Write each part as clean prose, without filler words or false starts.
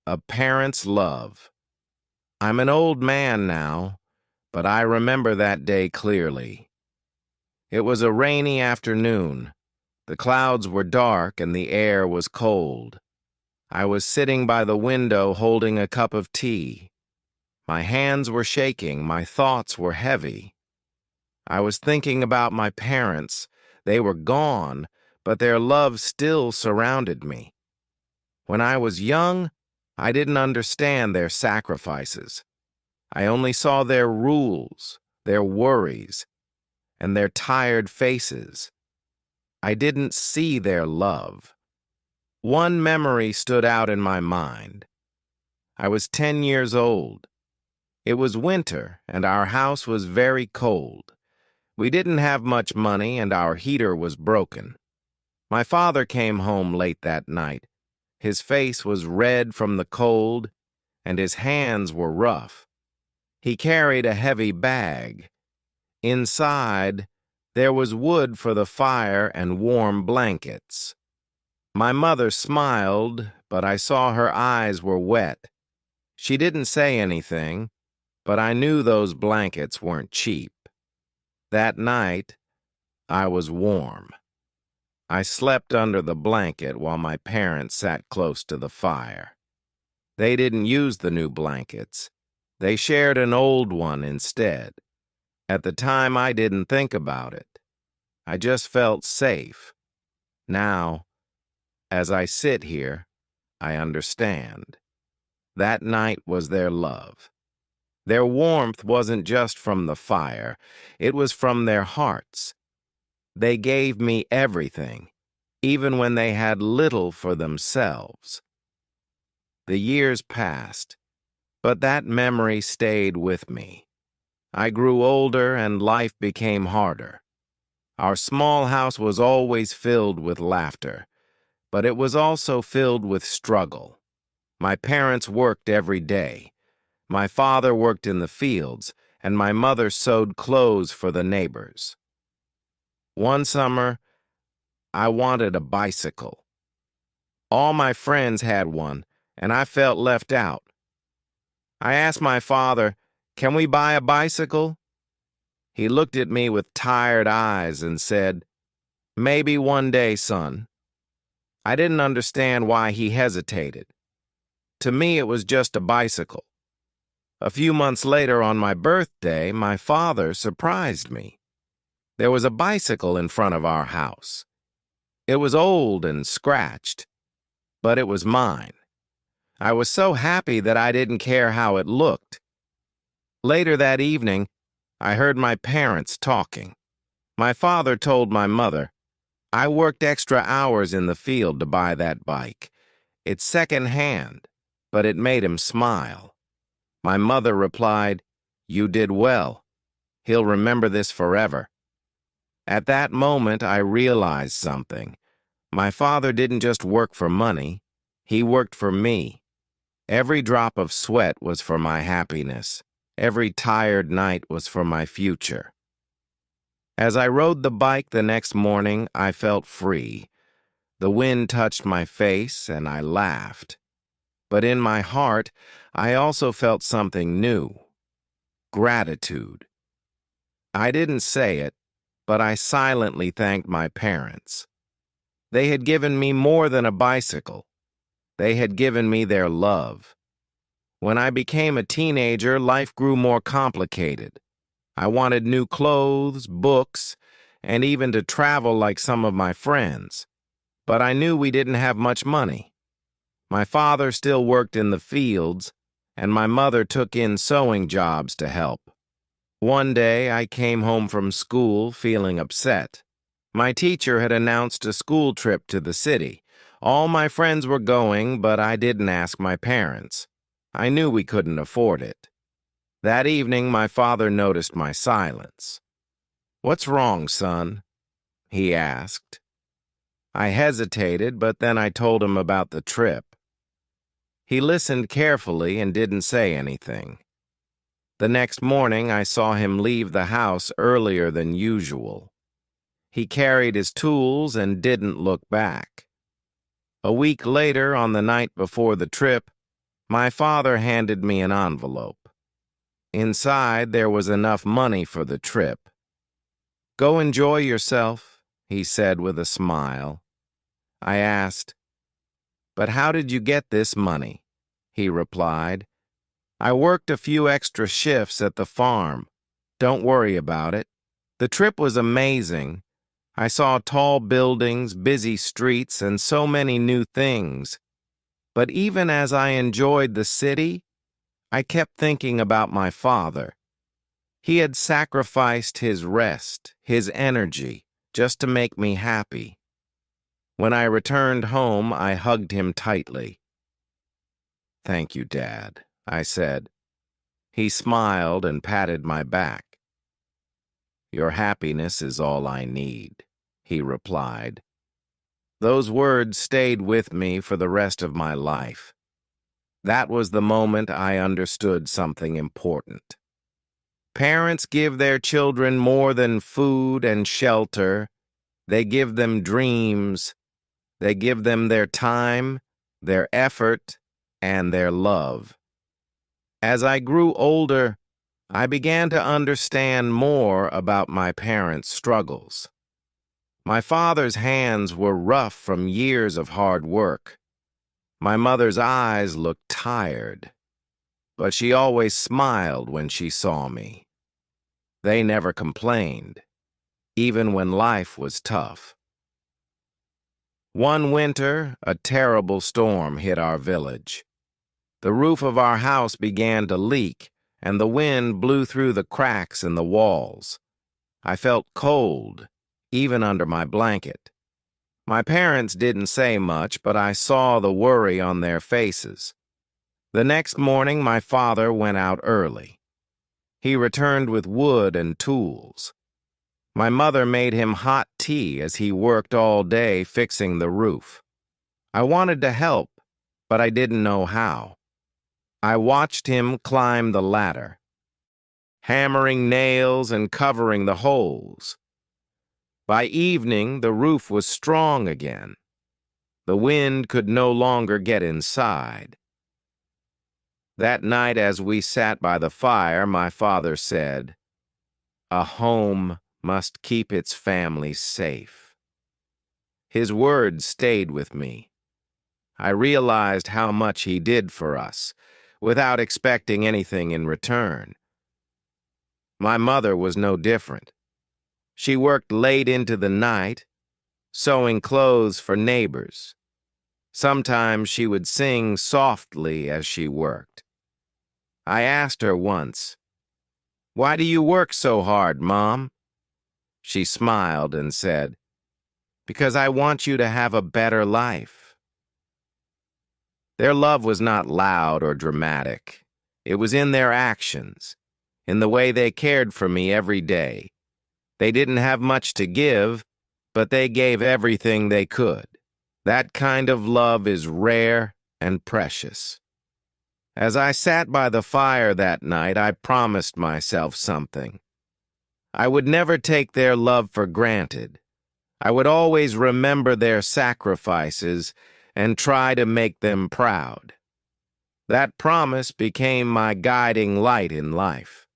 A parent's love. I'm an old man now, but I remember that day clearly. It was a rainy afternoon. The clouds were dark and the air was cold. I was sitting by the window holding a cup of tea. My hands were shaking, my thoughts were heavy. I was thinking about my parents. They were gone, but their love still surrounded me. When I was young, I didn't understand their sacrifices. I only saw their rules, their worries, and their tired faces. I didn't see their love. One memory stood out in my mind. I was 10 years old. It was winter, and our house was very cold. We didn't have much money, and our heater was broken. My father came home late that night. His face was red from the cold, and his hands were rough. He carried a heavy bag. Inside, there was wood for the fire and warm blankets. My mother smiled, but I saw her eyes were wet. She didn't say anything, but I knew those blankets weren't cheap. That night, I was warm. I slept under the blanket while my parents sat close to the fire. They didn't use the new blankets. They shared an old one instead. At the time, I didn't think about it. I just felt safe. Now, as I sit here, I understand. That night was their love. Their warmth wasn't just from the fire. It was from their hearts. They gave me everything, even when they had little for themselves. The years passed, but that memory stayed with me. I grew older and life became harder. Our small house was always filled with laughter, but it was also filled with struggle. My parents worked every day. My father worked in the fields, and my mother sewed clothes for the neighbors. One summer, I wanted a bicycle. All my friends had one, and I felt left out. I asked my father, "Can we buy a bicycle?" He looked at me with tired eyes and said, "Maybe one day, son." I didn't understand why he hesitated. To me, it was just a bicycle. A few months later, on my birthday, my father surprised me. There was a bicycle in front of our house. It was old and scratched, but it was mine. I was so happy that I didn't care how it looked. Later that evening, I heard my parents talking. My father told my mother, "I worked extra hours in the field to buy that bike. It's second-hand, but it made him smile." My mother replied, "You did well. He'll remember this forever." At that moment, I realized something. My father didn't just work for money. He worked for me. Every drop of sweat was for my happiness. Every tired night was for my future. As I rode the bike the next morning, I felt free. The wind touched my face, and I laughed. But in my heart, I also felt something new. Gratitude. I didn't say it, but I silently thanked my parents. They had given me more than a bicycle. They had given me their love. When I became a teenager, life grew more complicated. I wanted new clothes, books, and even to travel like some of my friends. But I knew we didn't have much money. My father still worked in the fields, and my mother took in sewing jobs to help. One day, I came home from school feeling upset. My teacher had announced a school trip to the city. All my friends were going, but I didn't ask my parents. I knew we couldn't afford it. That evening, my father noticed my silence. "What's wrong, son?" he asked. I hesitated, but then I told him about the trip. He listened carefully and didn't say anything. The next morning, I saw him leave the house earlier than usual. He carried his tools and didn't look back. A week later, on the night before the trip, My father handed me an envelope. Inside, there was enough money for the trip. "Go enjoy yourself," he said with a smile. I asked, "But how did you get this money?" He replied, "I worked a few extra shifts at the farm. Don't worry about it." The trip was amazing. I saw tall buildings, busy streets, and so many new things. But even as I enjoyed the city, I kept thinking about my father. He had sacrificed his rest, his energy, just to make me happy. When I returned home, I hugged him tightly. "Thank you, Dad," I said. He smiled and patted my back. "Your happiness is all I need," he replied. Those words stayed with me for the rest of my life. That was the moment I understood something important. Parents give their children more than food and shelter. They give them dreams. They give them their time, their effort, and their love. As I grew older, I began to understand more about my parents' struggles. My father's hands were rough from years of hard work. My mother's eyes looked tired, but she always smiled when she saw me. They never complained, even when life was tough. One winter, a terrible storm hit our village. The roof of our house began to leak, and the wind blew through the cracks in the walls. I felt cold, even under my blanket. My parents didn't say much, but I saw the worry on their faces. The next morning, my father went out early. He returned with wood and tools. My mother made him hot tea as he worked all day fixing the roof. I wanted to help, but I didn't know how. I watched him climb the ladder, hammering nails and covering the holes. By evening, the roof was strong again. The wind could no longer get inside. That night, as we sat by the fire, my father said, "A home must keep its family safe." His words stayed with me. I realized how much he did for us, without expecting anything in return. My mother was no different. She worked late into the night, sewing clothes for neighbors. Sometimes she would sing softly as she worked. I asked her once, "Why do you work so hard, Mom?" She smiled and said, "Because I want you to have a better life." Their love was not loud or dramatic. It was in their actions, in the way they cared for me every day. They didn't have much to give, but they gave everything they could. That kind of love is rare and precious. As I sat by the fire that night, I promised myself something. I would never take their love for granted. I would always remember their sacrifices and try to make them proud. That promise became my guiding light in life.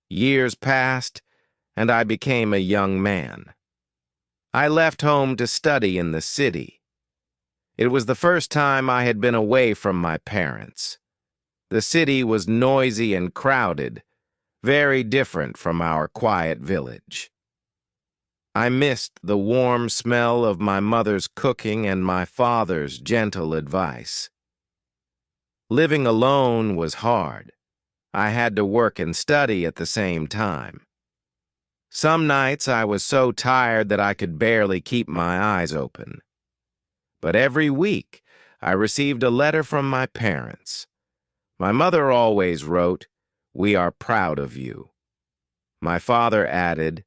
Years passed, and I became a young man. I left home to study in the city. It was the first time I had been away from my parents. The city was noisy and crowded, very different from our quiet village. I missed the warm smell of my mother's cooking and my father's gentle advice. Living alone was hard. I had to work and study at the same time. Some nights I was so tired that I could barely keep my eyes open. But every week I received a letter from my parents. My mother always wrote, "We are proud of you." My father added,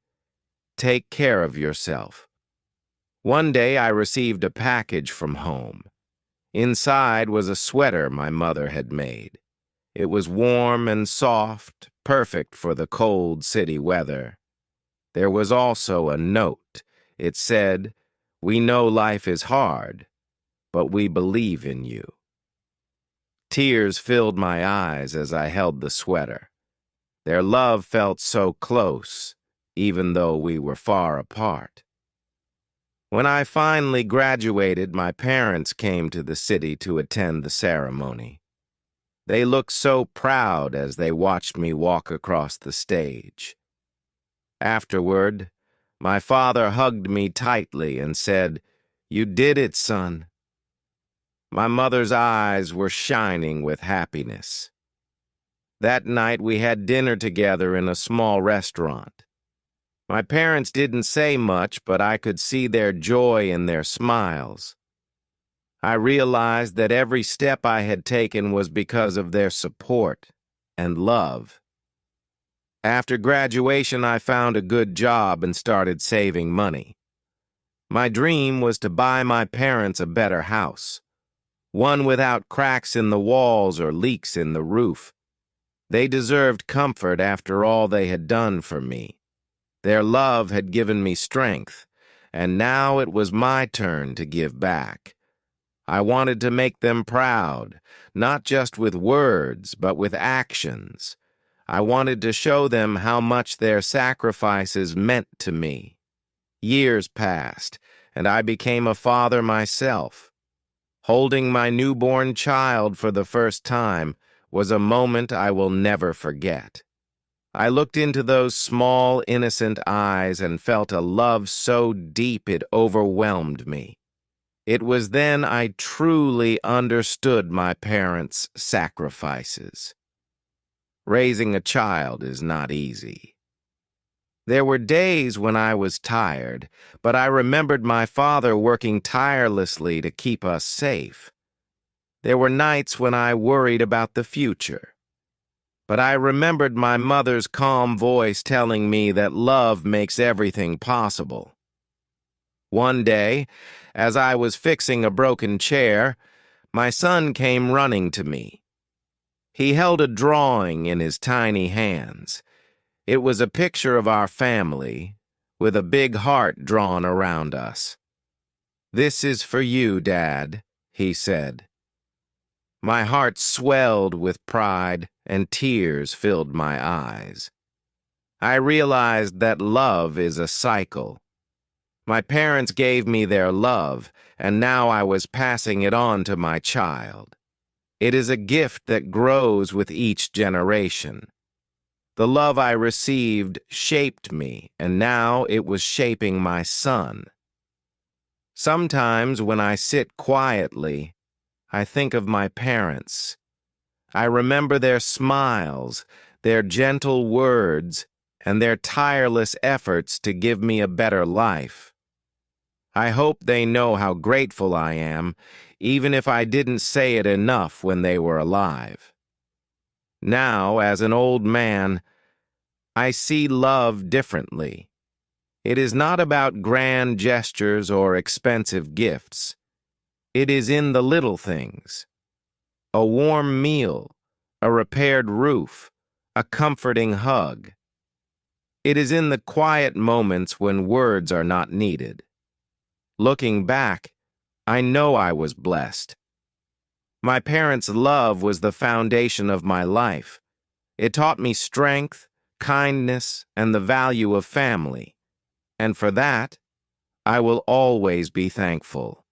"Take care of yourself." One day I received a package from home. Inside was a sweater my mother had made. It was warm and soft, perfect for the cold city weather. There was also a note. It said, "We know life is hard, but we believe in you." Tears filled my eyes as I held the sweater. Their love felt so close, even though we were far apart. When I finally graduated, my parents came to the city to attend the ceremony. They looked so proud as they watched me walk across the stage. Afterward, my father hugged me tightly and said, "You did it, son." My mother's eyes were shining with happiness. That night we had dinner together in a small restaurant. My parents didn't say much, but I could see their joy in their smiles. I realized that every step I had taken was because of their support and love. After graduation, I found a good job and started saving money. My dream was to buy my parents a better house, one without cracks in the walls or leaks in the roof. They deserved comfort after all they had done for me. Their love had given me strength, and now it was my turn to give back. I wanted to make them proud, not just with words, but with actions. I wanted to show them how much their sacrifices meant to me. Years passed, and I became a father myself. Holding my newborn child for the first time was a moment I will never forget. I looked into those small, innocent eyes and felt a love so deep it overwhelmed me. It was then I truly understood my parents' sacrifices. Raising a child is not easy. There were days when I was tired, but I remembered my father working tirelessly to keep us safe. There were nights when I worried about the future, but I remembered my mother's calm voice telling me that love makes everything possible. One day, as I was fixing a broken chair, my son came running to me. He held a drawing in his tiny hands. It was a picture of our family, with a big heart drawn around us. "This is for you, Dad," he said. My heart swelled with pride, and tears filled my eyes. I realized that love is a cycle. My parents gave me their love, and now I was passing it on to my child. It is a gift that grows with each generation. The love I received shaped me, and now it was shaping my son. Sometimes when I sit quietly, I think of my parents. I remember their smiles, their gentle words, and their tireless efforts to give me a better life. I hope they know how grateful I am, even if I didn't say it enough when they were alive. Now, as an old man, I see love differently. It is not about grand gestures or expensive gifts. It is in the little things. A warm meal, a repaired roof, a comforting hug. It is in the quiet moments when words are not needed. Looking back, I know I was blessed. My parents' love was the foundation of my life. It taught me strength, kindness, and the value of family. And for that, I will always be thankful.